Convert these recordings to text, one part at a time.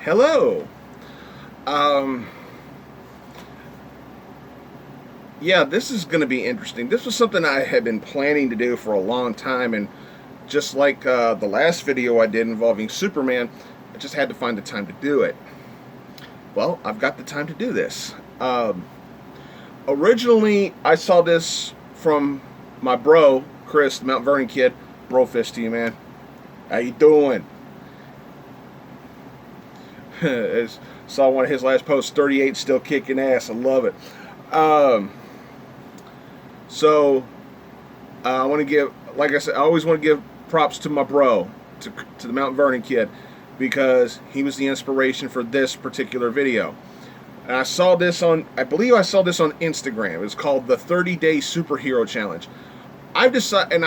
Hello. Um, yeah, this is going to be interesting. This was something I had been planning to do for a long time, and just like the last video I did involving Superman, I just had to find the time to do it. Well, I've got the time to do this. Originally, I saw this from my bro, Chris, the Mount Vernon kid. Bro fist to you, man. How you doing? Saw one of his last posts, 38 still kicking ass. I love it. Um, so I want to give, like I said, I always want to give props to my bro, to the Mount Vernon kid, because he was the inspiration for this particular video. And I saw this on, I believe I saw this on Instagram. It's called the 30-Day Superhero Challenge. I've decided, and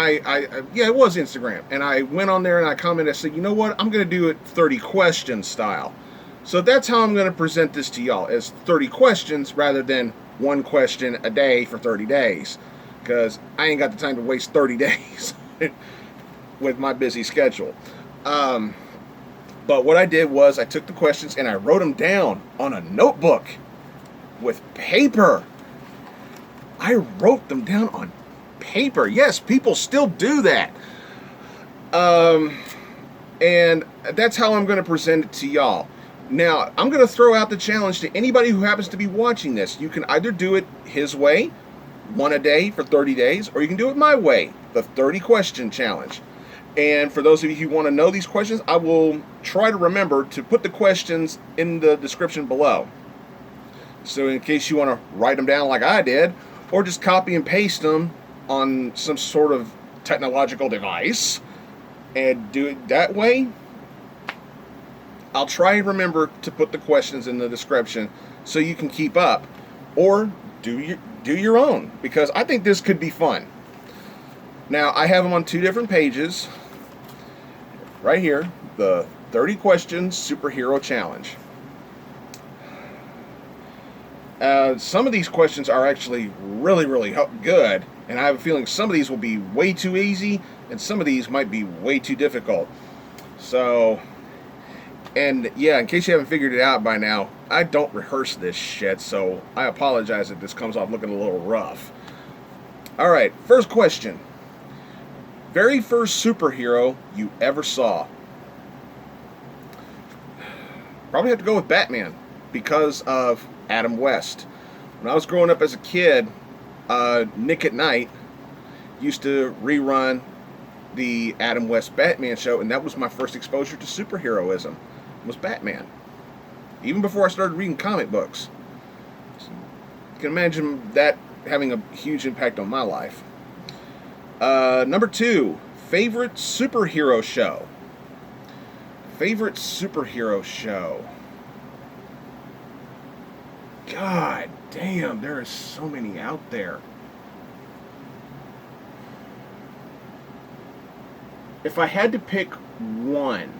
yeah, it was Instagram. And I went on there and I commented, I said, you know what, I'm going to do it 30 question style. So that's how I'm going to present this to y'all, as 30 questions rather than one question a day for 30 days. Because I ain't got the time to waste 30 days with my busy schedule. But what I did was I took the questions and I wrote them down on a notebook with paper. I wrote them down on paper. Yes, people still do that. And that's how I'm going to present it to y'all. Now, I'm going to throw out the challenge to anybody who happens to be watching this. You can either do it his way, one a day for 30 days, or you can do it my way, the 30 question challenge. And for those of you who want to know these questions, I will try to remember to put the questions in the description below. So in case you want to write them down like I did, or just copy and paste them on some sort of technological device and do it that way, I'll try and remember to put the questions in the description so you can keep up, or do your own, because I think this could be fun. Now, I have them on two different pages. Right here, the 30 Questions Superhero Challenge. Some of these questions are actually really, really good, and I have a feeling some of these will be way too easy, and some of these might be way too difficult. So, and yeah, in case you haven't figured it out by now, I don't rehearse this shit, so I apologize if this comes off looking a little rough. Alright, first question. Very first superhero you ever saw? Probably have to go with Batman, because of Adam West. When I was growing up as a kid, Nick at Night used to rerun the Adam West Batman show, and that was my first exposure to superheroism, was Batman. Even before I started reading comic books. So you can imagine that having a huge impact on my life. Number 2, favorite superhero show. Favorite superhero show. God damn, there are so many out there. If I had to pick one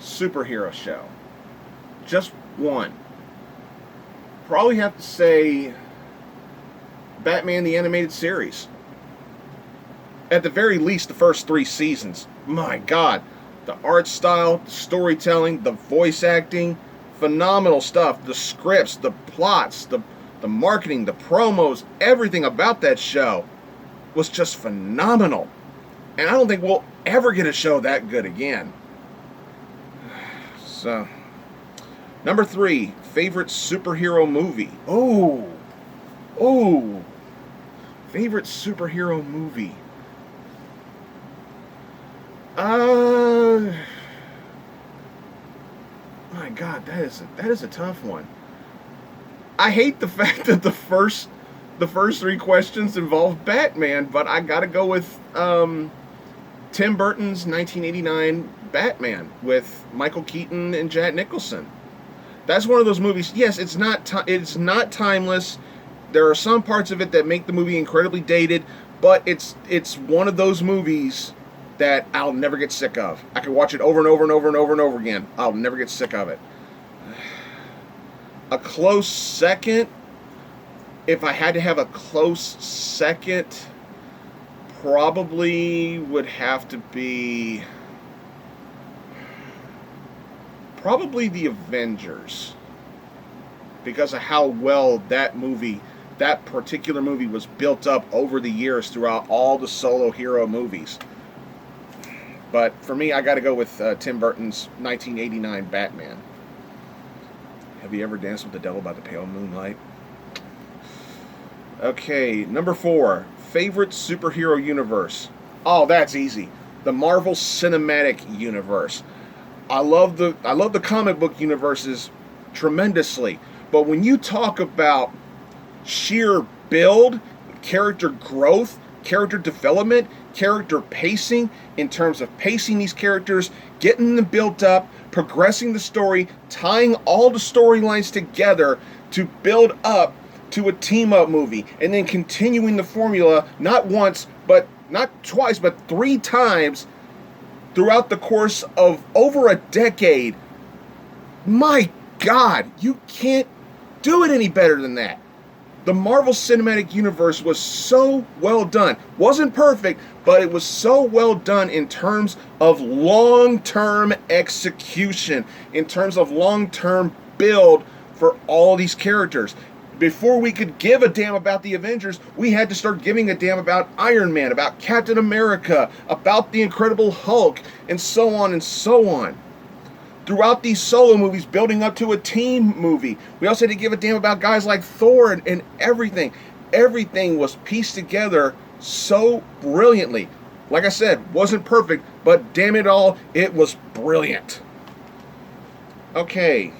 superhero show, just one, probably have to say Batman the Animated Series. At the very least, the first 3 seasons. My God, the art style, the storytelling, the voice acting, phenomenal stuff. The scripts, the plots, the marketing, the promos, everything about that show was just phenomenal. And I don't think we'll ever get a show that good again. So, number 3, favorite superhero movie. Oh, favorite superhero movie. My God, that is a tough one. I hate the fact that the first 3 questions involve Batman, but I gotta go with Tim Burton's 1989 Batman with Michael Keaton and Jack Nicholson. That's one of those movies. Yes, it's not timeless. There are some parts of it that make the movie incredibly dated, but it's one of those movies that I'll never get sick of. I can watch it over and over and over and over and over again. I'll never get sick of it. A close second, if I had to have a close second, probably would have to be probably the Avengers, because of how well that particular movie was built up over the years throughout all the solo hero movies. But for me, I got to go with Tim Burton's 1989 Batman. Have you ever danced with the devil by the pale moonlight? Okay, number 4, favorite superhero universe. Oh, that's easy. The Marvel Cinematic Universe. I love the comic book universes tremendously, but when you talk about sheer build, character growth, character development, character pacing, in terms of pacing these characters, getting them built up, progressing the story, tying all the storylines together to build up to a team-up movie, and then continuing the formula not once, but not twice, but 3 times throughout the course of over a decade. My God, you can't do it any better than that. The Marvel Cinematic Universe was so well done. Wasn't perfect, but it was so well done in terms of long-term execution, in terms of long-term build for all these characters. Before we could give a damn about the Avengers, we had to start giving a damn about Iron Man, about Captain America, about the Incredible Hulk, and so on and so on. Throughout these solo movies, building up to a team movie, we also had to give a damn about guys like Thor and everything. Everything was pieced together so brilliantly. Like I said, wasn't perfect, but damn it all, it was brilliant. Okay.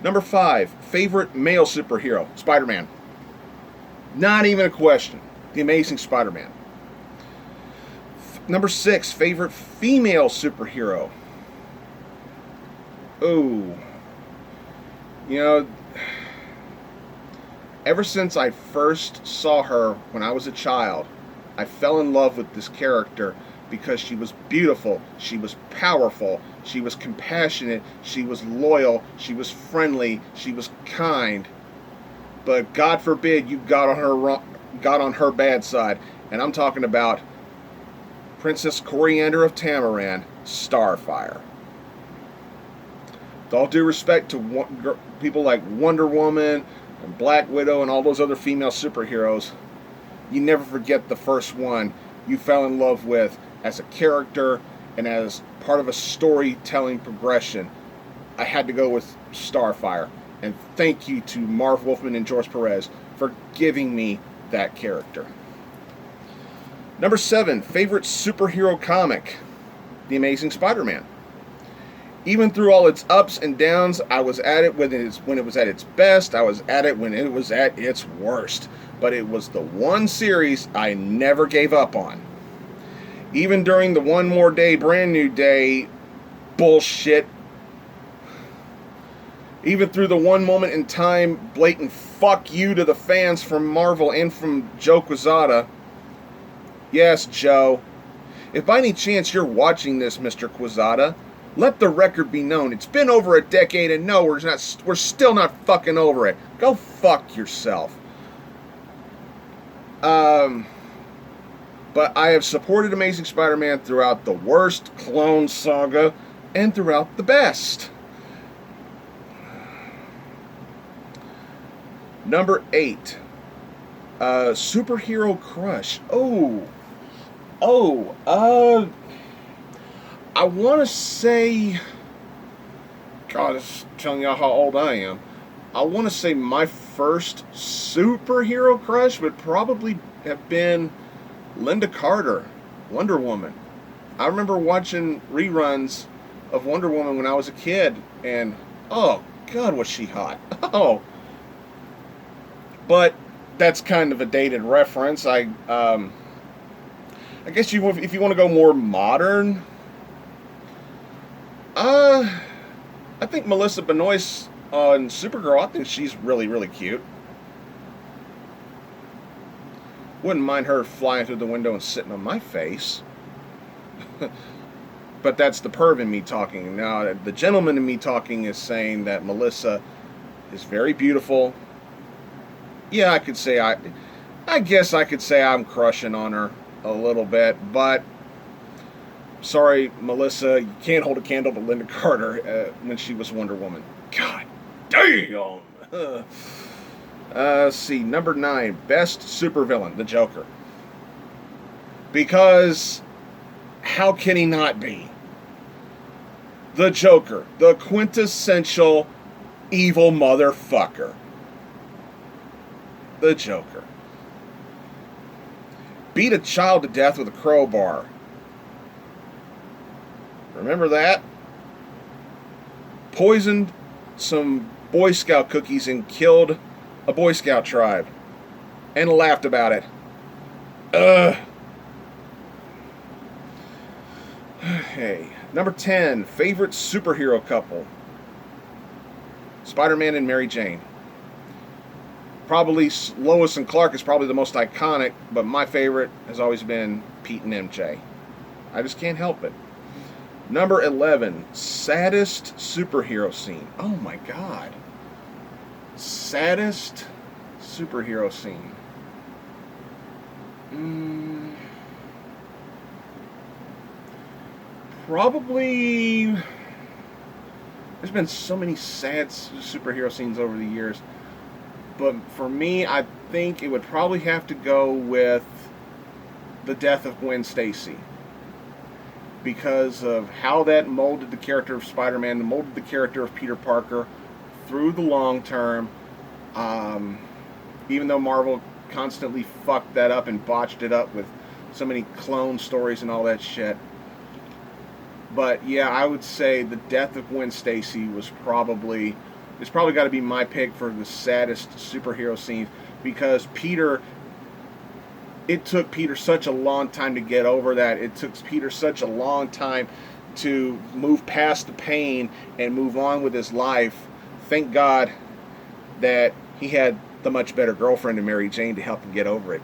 Number 5, favorite male superhero, Spider-Man. Not even a question. The Amazing Spider-Man. Number 6, favorite female superhero. Oh. You know, ever since I first saw her when I was a child, I fell in love with this character because she was beautiful, she was powerful, she was compassionate, she was loyal, she was friendly, she was kind. But God forbid you got on her bad side, and I'm talking about Princess Coriander of Tamaran, Starfire. With all due respect to people like Wonder Woman and Black Widow and all those other female superheroes, you never forget the first one you fell in love with as a character and as part of a storytelling progression. I had to go with Starfire. And thank you to Marv Wolfman and George Perez for giving me that character. Number 7, favorite superhero comic, The Amazing Spider-Man. Even through all its ups and downs, I was at it when it was at its best. I was at it when it was at its worst. But it was the one series I never gave up on. Even during the one more day, brand new day bullshit. Even through the one moment in time blatant fuck you to the fans from Marvel and from Joe Quesada. Yes, Joe. If by any chance you're watching this, Mr. Quesada, let the record be known. It's been over a decade and no, we're still not fucking over it. Go fuck yourself. But I have supported Amazing Spider-Man throughout the worst clone saga and throughout the best. Number 8, superhero crush. I want to say, God, it's telling y'all how old I am. I want to say my first superhero crush would probably have been Linda Carter, Wonder Woman. I remember watching reruns of Wonder Woman when I was a kid, and oh God, was she hot. Oh. But that's kind of a dated reference. I guess if you want to go more modern, I think Melissa Benoist on Supergirl, I think she's really, really cute. Wouldn't mind her flying through the window and sitting on my face. But that's the perv in me talking. Now, the gentleman in me talking is saying that Melissa is very beautiful. Yeah, I guess I could say I'm crushing on her a little bit, but sorry, Melissa, you can't hold a candle to Linda Carter when she was Wonder Woman. God damn! Let's see, number 9, best supervillain, the Joker. Because how can he not be? The Joker, the quintessential evil motherfucker. The Joker. Beat a child to death with a crowbar. Remember that? Poisoned some Boy Scout cookies and killed a Boy Scout tribe. And laughed about it. Hey. Number 10, favorite superhero couple. Spider-Man and Mary Jane. Probably Lois and Clark is probably the most iconic, but my favorite has always been Pete and MJ. I just can't help it. Number 11, saddest superhero scene. Oh my God. Saddest superhero scene. Probably, there's been so many sad superhero scenes over the years, but for me, I think it would probably have to go with the death of Gwen Stacy, because of how that molded the character of Spider-Man, molded the character of Peter Parker through the long term. Even though Marvel constantly fucked that up and botched it up with so many clone stories and all that shit. But yeah, I would say the death of Gwen Stacy was probably, it's probably got to be my pick for the saddest superhero scene, because Peter, it took Peter such a long time to get over that. It took Peter such a long time to move past the pain and move on with his life. Thank God that he had the much better girlfriend in Mary Jane to help him get over it.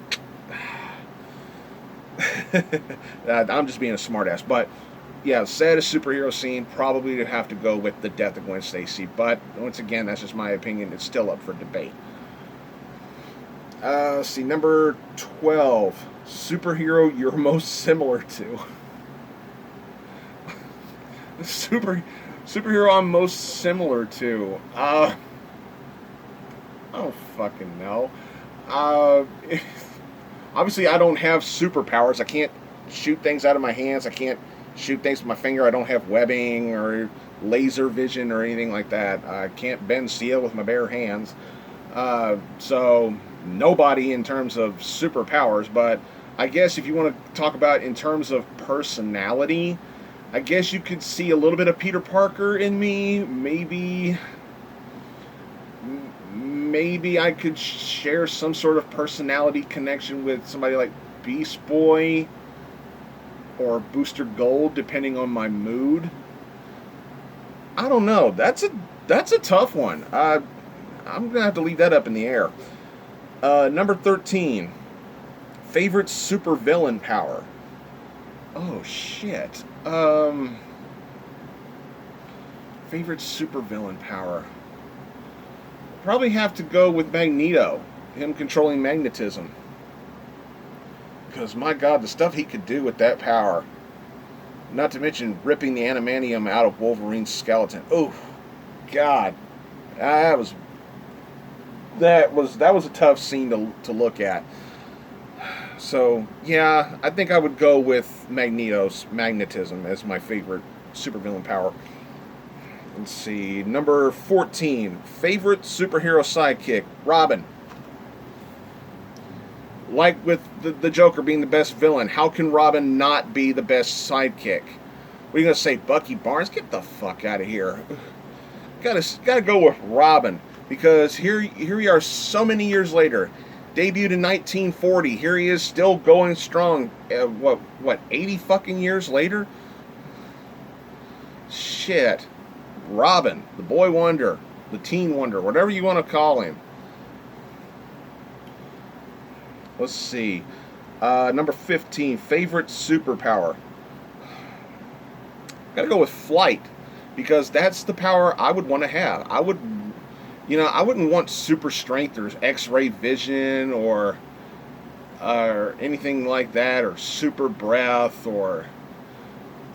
I'm just being a smartass, but yeah, saddest superhero scene, probably to have to go with the death of Gwen Stacy. But once again, that's just my opinion. It's still up for debate. Let's see, number 12, superhero you're most similar to. Superhero I'm most similar to. I don't fucking know. Obviously, I don't have superpowers. I can't shoot things out of my hands. I can't shoot things with my finger. I don't have webbing or laser vision or anything like that. I can't bend steel with my bare hands. So nobody in terms of superpowers, but I guess if you want to talk about in terms of personality, I guess you could see a little bit of Peter Parker in me. Maybe I could share some sort of personality connection with somebody like Beast Boy or Booster Gold, depending on my mood. I don't know. That's a tough one. I'm gonna have to leave that up in the air. Number 13, favorite supervillain power. Oh shit. Favorite supervillain power. Probably have to go with Magneto, him controlling magnetism. Because my God, the stuff he could do with that power. Not to mention ripping the adamantium out of Wolverine's skeleton. Oh, God, that was a tough scene to look at. So yeah, I think I would go with Magneto's magnetism as my favorite supervillain power. Let's see, number 14, favorite superhero sidekick, Robin. Like with the Joker being the best villain, how can Robin not be the best sidekick? What are you going to say, Bucky Barnes? Get the fuck out of here. Gotta go with Robin, because here we are so many years later. Debuted in 1940. Here he is still going strong. What, 80 fucking years later? Shit. Robin, the boy wonder, the teen wonder, whatever you want to call him. Let's see. Number 15, favorite superpower. Gotta go with flight, because that's the power I would want to have. I wouldn't want super strength or X-ray vision or anything like that, or super breath, or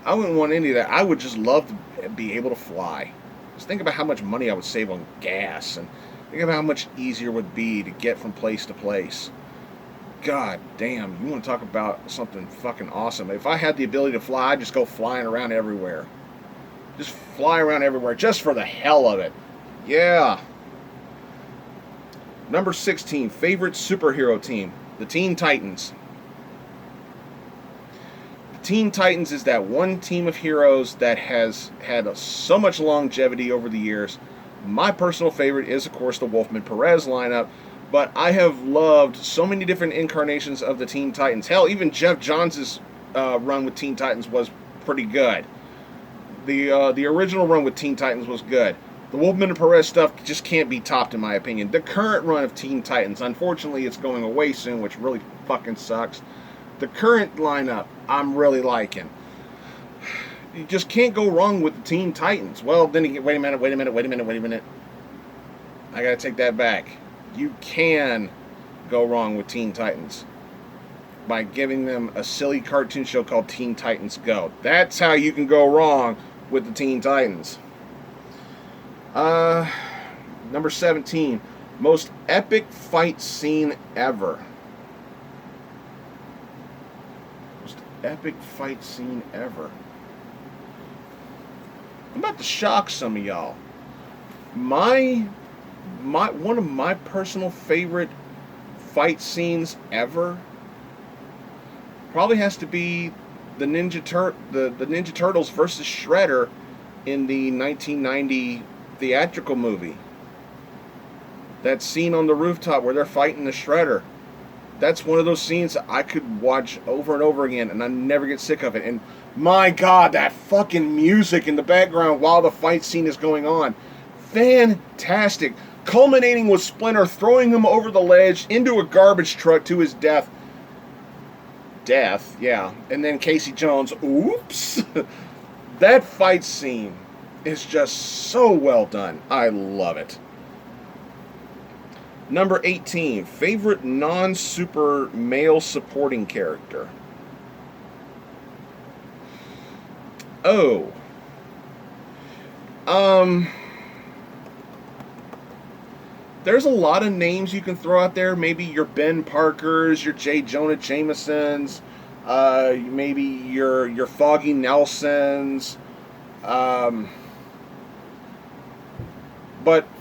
I wouldn't want any of that. I would just love to be able to fly. Just think about how much money I would save on gas, and think about how much easier it would be to get from place to place. God damn, you want to talk about something fucking awesome. If I had the ability to fly, I'd just go flying around everywhere. Just fly around everywhere, just for the hell of it. Yeah. Number 16, favorite superhero team, the Teen Titans. The Teen Titans is that one team of heroes that has had so much longevity over the years. My personal favorite is, of course, the Wolfman Perez lineup, but I have loved so many different incarnations of the Teen Titans. Hell, even Jeff Johns' run with Teen Titans was pretty good. The original run with Teen Titans was good. The Wolfman and Perez stuff just can't be topped, in my opinion. The current run of Teen Titans, unfortunately, it's going away soon, which really fucking sucks. The current lineup, I'm really liking. You just can't go wrong with the Teen Titans. Well, then again, wait a minute. I gotta take that back. You can go wrong with Teen Titans by giving them a silly cartoon show called Teen Titans Go. That's how you can go wrong with the Teen Titans. Number 17, most epic fight scene ever. Most epic fight scene ever. I'm about to shock some of y'all. One of my personal favorite fight scenes ever probably has to be the Ninja Turtles versus Shredder in the 1990 theatrical movie. That scene on the rooftop where they're fighting the Shredder. That's one of those scenes that I could watch over and over again and I never get sick of it. And my God, that fucking music in the background while the fight scene is going on. Fantastic. Culminating with Splinter throwing him over the ledge into a garbage truck to his death. Yeah. And then Casey Jones, oops. That fight scene is just so well done. I love it. Number 18, favorite non-super male supporting character. Oh. There's a lot of names you can throw out there. Maybe your Ben Parkers, your J. Jonah Jamesons, maybe your Foggy Nelsons. But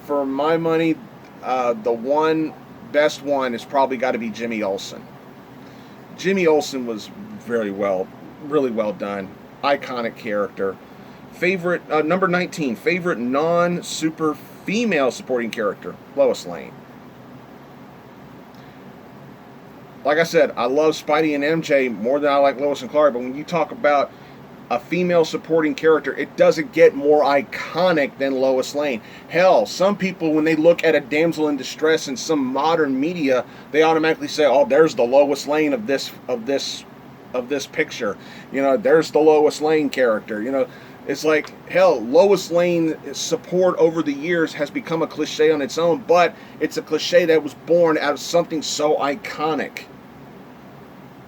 for my money, the best one has probably got to be Jimmy Olsen. Jimmy Olsen was really well done. Iconic character. Favorite, number 19, favorite non-super female supporting character, Lois Lane. Like I said, I love Spidey and MJ more than I like Lois and Clark, but when you talk about a female supporting character, it doesn't get more iconic than Lois Lane. Hell, some people, when they look at a damsel in distress in some modern media, they automatically say, "Oh, there's the Lois Lane of this picture." You know, there's the Lois Lane character. You know, it's like, hell, Lois Lane support over the years has become a cliche on its own, but it's a cliche that was born out of something so iconic.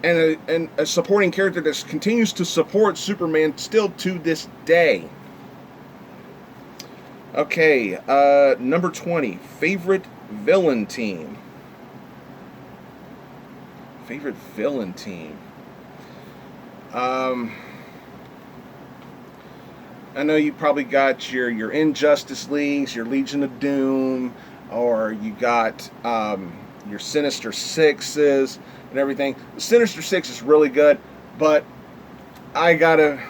And a supporting character that continues to support Superman still to this day. Okay, number 20, favorite villain team. Favorite villain team. I know you probably got your Injustice Leagues, your Legion of Doom, or you got your Sinister Sixes and everything. The Sinister Six is really good, but I gotta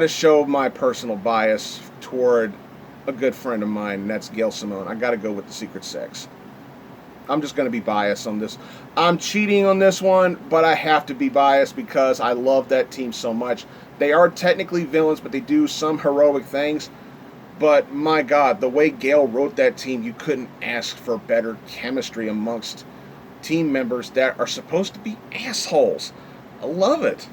show my personal bias toward a good friend of mine, and that's Gail Simone. I gotta go with the Secret Six. I'm just gonna be biased on this. I'm cheating on this one, but I have to be biased because I love that team so much. They are technically villains, but they do some heroic things. But my God, the way Gail wrote that team, you couldn't ask for better chemistry amongst team members that are supposed to be assholes. I love it.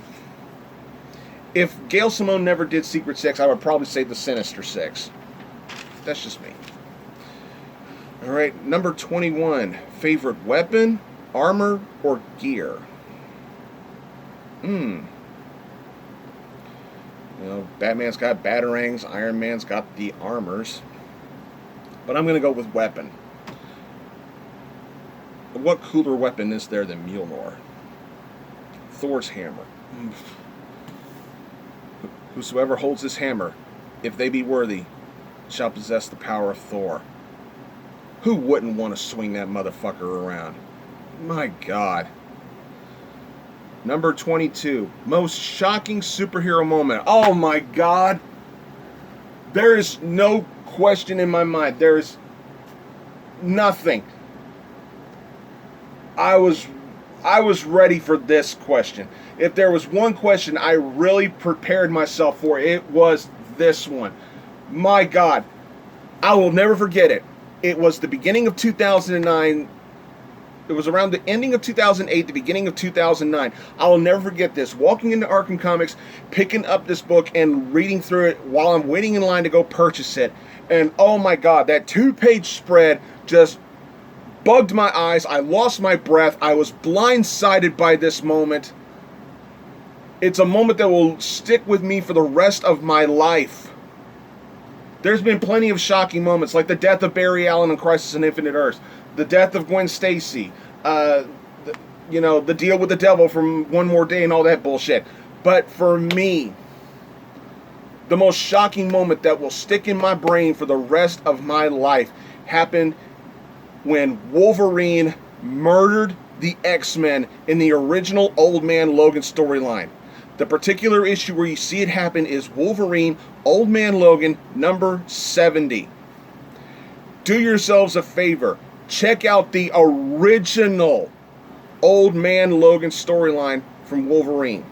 If Gail Simone never did Secret Six, I would probably say the Sinister Six. That's just me. All right, number 21. Favorite weapon, armor, or gear? You know, Batman's got batarangs, Iron Man's got the armors. But I'm going to go with weapon. What cooler weapon is there than Mjolnir? Thor's hammer. Whosoever holds this hammer, if they be worthy, shall possess the power of Thor. Who wouldn't want to swing that motherfucker around? My God. Number 22. Most shocking superhero moment. Oh my God. There is no question in my mind. There is nothing. I was ready for this question. If there was one question I really prepared myself for, it was this one. My God. I will never forget it. It was the beginning of 2009. It was around the ending of 2008, the beginning of 2009. I will never forget this. Walking into Arkham Comics, picking up this book and reading through it while I'm waiting in line to go purchase it. And oh my God, that 2-page spread just bugged my eyes. I lost my breath. I was blindsided by this moment. It's a moment that will stick with me for the rest of my life. There's been plenty of shocking moments, like the death of Barry Allen in Crisis on Infinite Earths, the death of Gwen Stacy, the deal with the devil from One More Day and all that bullshit. But for me, the most shocking moment that will stick in my brain for the rest of my life happened when Wolverine murdered the X-Men in the original Old Man Logan storyline. The particular issue where you see it happen is Wolverine, Old Man Logan, number 70. Do yourselves a favor. Check out the original Old Man Logan storyline from Wolverine.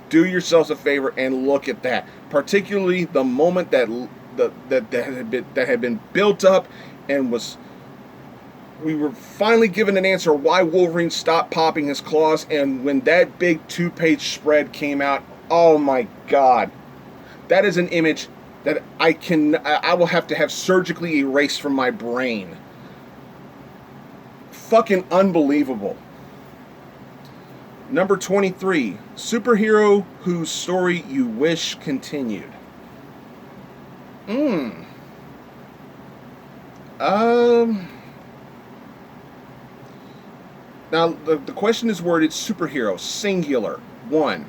Do yourselves a favor and look at that. Particularly the moment that had been built up and we were finally given an answer why Wolverine stopped popping his claws, and when that big 2-page spread came out, oh my God. That is an image that I will have to have surgically erased from my brain. Fucking unbelievable. Number 23, superhero whose story you wish continued. Now, the question is worded superhero, singular, one.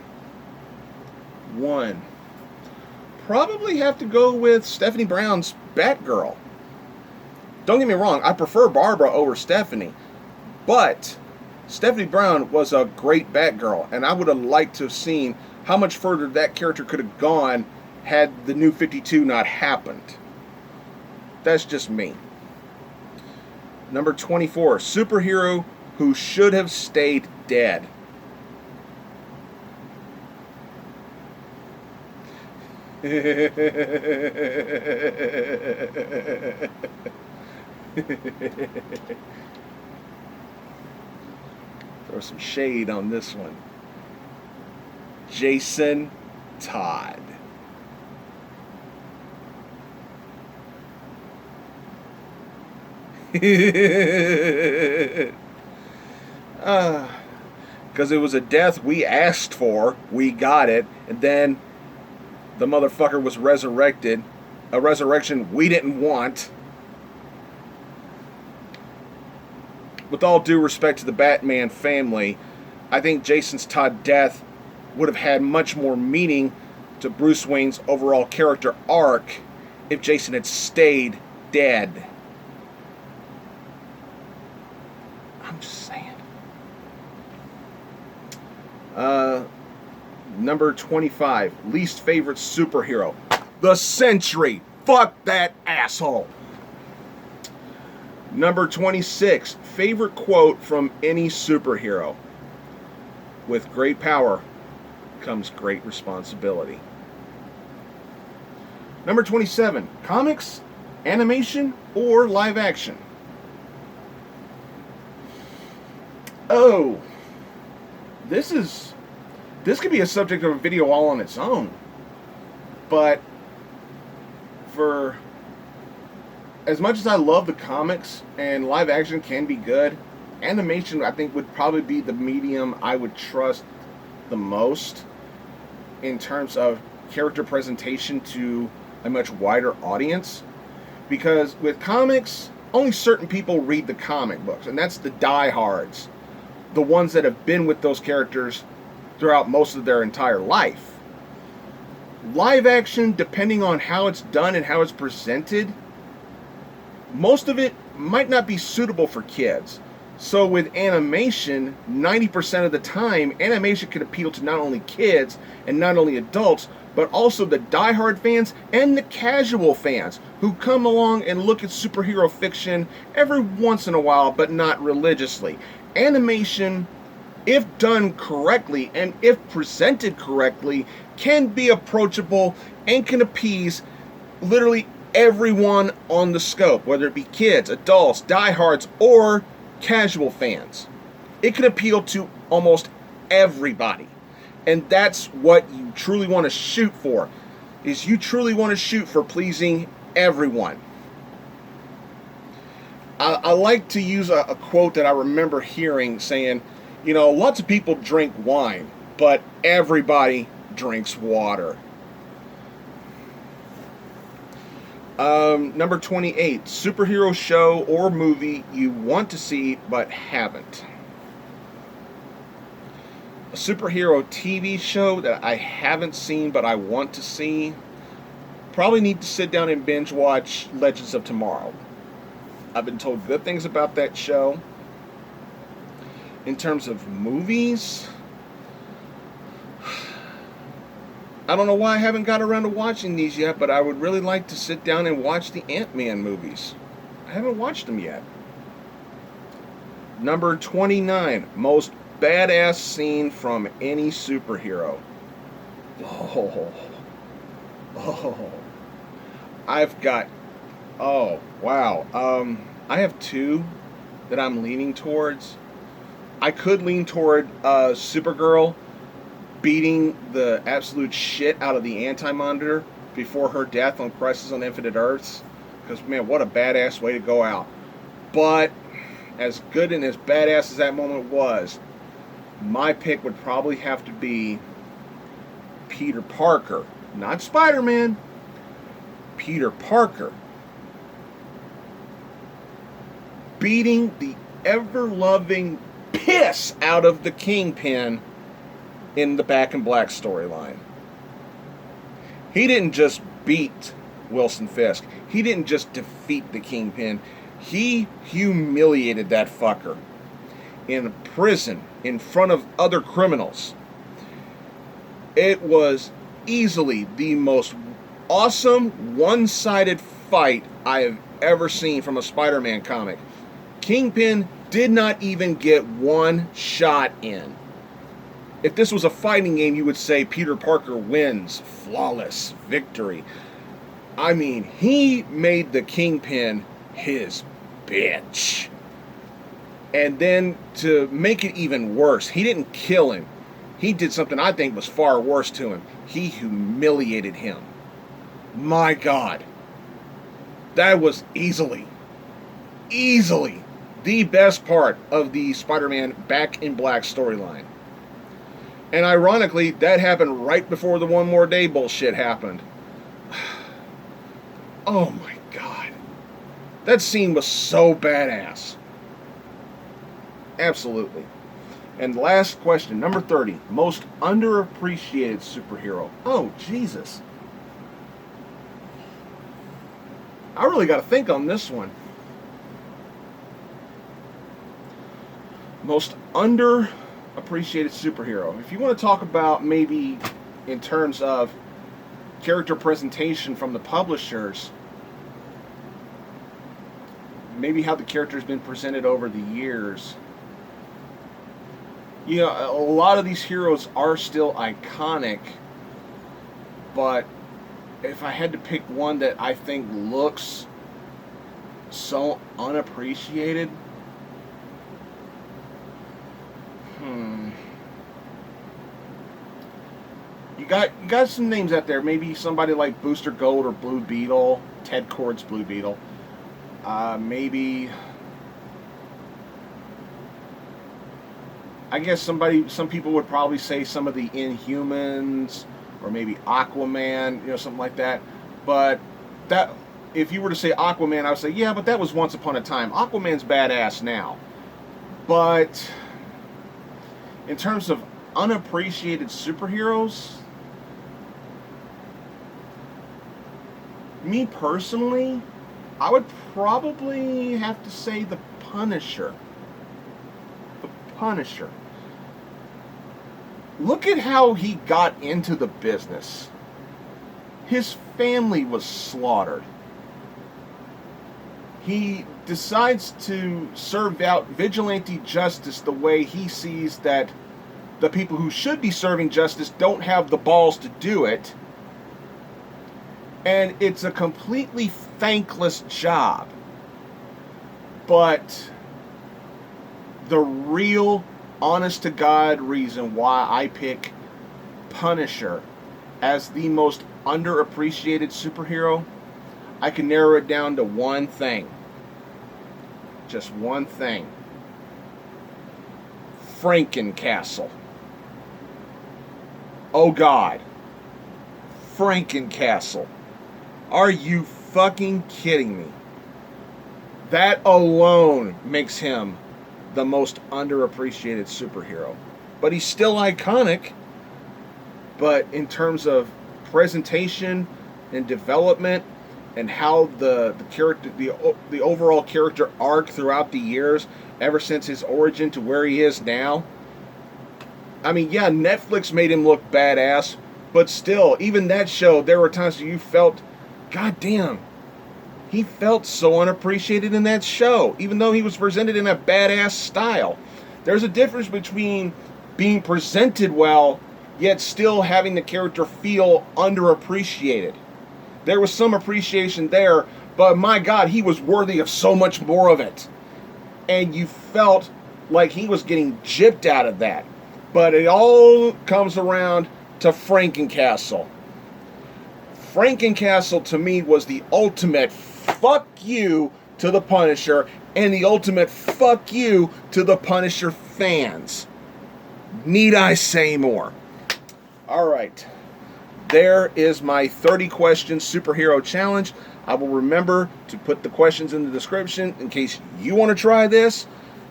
Probably have to go with Stephanie Brown's Batgirl. Don't get me wrong, I prefer Barbara over Stephanie. But Stephanie Brown was a great Batgirl, and I would have liked to have seen how much further that character could have gone had the New 52 not happened. That's just me. Number 24, superhero who should have stayed dead. Throw some shade on this one. Jason Todd. Because it was a death we asked for, we got it, and then the motherfucker was resurrected, a resurrection we didn't want. With all due respect to the Batman family, I think Jason Todd's death would have had much more meaning to Bruce Wayne's overall character arc if Jason had stayed dead. I'm just saying. Number 25, least favorite superhero. The Sentry. Fuck that asshole. Number 26, favorite quote from any superhero. With great power comes great responsibility. Number 27, comics, animation, or live action? Oh, this could be a subject of a video all on its own. But for as much as I love the comics and live action can be good, animation I think would probably be the medium I would trust the most. in terms of character presentation to a much wider audience. Because with comics, only certain people read the comic books, and that's the diehards, the ones that have been with those characters throughout most of their entire life. Live action, depending on how it's done and how it's presented, most of it might not be suitable for kids. So with animation, 90% of the time, animation can appeal to not only kids and not only adults, but also the diehard fans and the casual fans who come along and look at superhero fiction every once in a while, but not religiously. Animation, if done correctly and if presented correctly, can be approachable and can appease literally everyone on the scope, whether it be kids, adults, diehards, or casual fans. It can appeal to almost everybody. And that's what you truly want to shoot for, is you truly want to shoot for pleasing everyone. I like to use a quote that I remember hearing saying, you know, lots of people drink wine, but everybody drinks water. Number 28, superhero show or movie you want to see but haven't. A superhero TV show that I haven't seen but I want to see. Probably need to sit down and binge watch Legends of Tomorrow. I've been told good things about that show. In terms of movies, I don't know why I haven't got around to watching these yet, but I would really like to sit down and watch the Ant-Man movies. I haven't watched them yet. Number 29, most badass scene from any superhero. I have two that I'm leaning towards. I could lean toward Supergirl beating the absolute shit out of the Anti-Monitor before her death on Crisis on Infinite Earths. Because, man, what a badass way to go out. But, as good and as badass as that moment was, my pick would probably have to be Peter Parker. Not Spider-Man. Peter Parker. Beating the ever-loving piss out of the Kingpin in the Back in Black storyline. He didn't just beat Wilson Fisk. He didn't just defeat the Kingpin. He humiliated that fucker in prison in front of other criminals. It was easily the most awesome one-sided fight I have ever seen from a Spider-Man comic. Kingpin did not even get one shot in. If this was a fighting game, you would say Peter Parker wins. Flawless victory. I mean, he made the Kingpin his bitch. And then to make it even worse, he didn't kill him. He did something I think was far worse to him. He humiliated him. My God. That was easily the best part of the Spider-Man Back in Black storyline. And ironically, that happened right before the One More Day bullshit happened. Oh my God. That scene was so badass. Absolutely. And last question, number 30. Most underappreciated superhero. Oh, Jesus. I really got to think on this one. Most underappreciated superhero. If you want to talk about maybe in terms of character presentation from the publishers, maybe how the character's been presented over the years. You know, a lot of these heroes are still iconic, but if I had to pick one that I think looks so unappreciated, You got some names out there. Maybe somebody like Booster Gold or Blue Beetle, Ted Kord's Blue Beetle. Maybe, I guess some people would probably say some of the Inhumans or maybe Aquaman, you know, something like that. But that, if you were to say Aquaman, I would say, yeah, but that was once upon a time. Aquaman's badass now. But in terms of unappreciated superheroes, me personally, I would probably have to say the Punisher. The Punisher. Look at how he got into the business. His family was slaughtered. He decides to serve out vigilante justice the way he sees that the people who should be serving justice don't have the balls to do it. And it's a completely thankless job. But the real, honest to God reason why I pick Punisher as the most underappreciated superhero, I can narrow it down to one thing. Just one thing. Frankencastle. Oh God. Frankencastle. Are you fucking kidding me? That alone makes him the most underappreciated superhero. But he's still iconic. But in terms of presentation and development and how the character, the overall character arc throughout the years, ever since his origin to where he is now, I mean, yeah, Netflix made him look badass, but still, even that show, there were times where you felt, God damn, he felt so unappreciated in that show, even though he was presented in a badass style. There's a difference between being presented well, yet still having the character feel underappreciated. There was some appreciation there, but my God, he was worthy of so much more of it. And you felt like he was getting gypped out of that. But it all comes around to Frankencastle. Frankencastle, to me, was the ultimate fuck you to the Punisher and the ultimate fuck you to the Punisher fans. Need I say more? All right. There is my 30 question superhero challenge. I will remember to put the questions in the description in case you want to try this.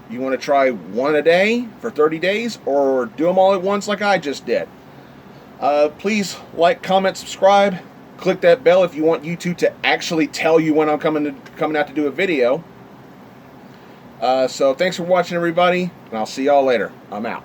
You want to try one a day for 30 days or do them all at once like I just did. Please like, comment, subscribe. Click that bell if you want YouTube to actually tell you when I'm coming out to do a video. So thanks for watching, everybody, and I'll see y'all later. I'm out.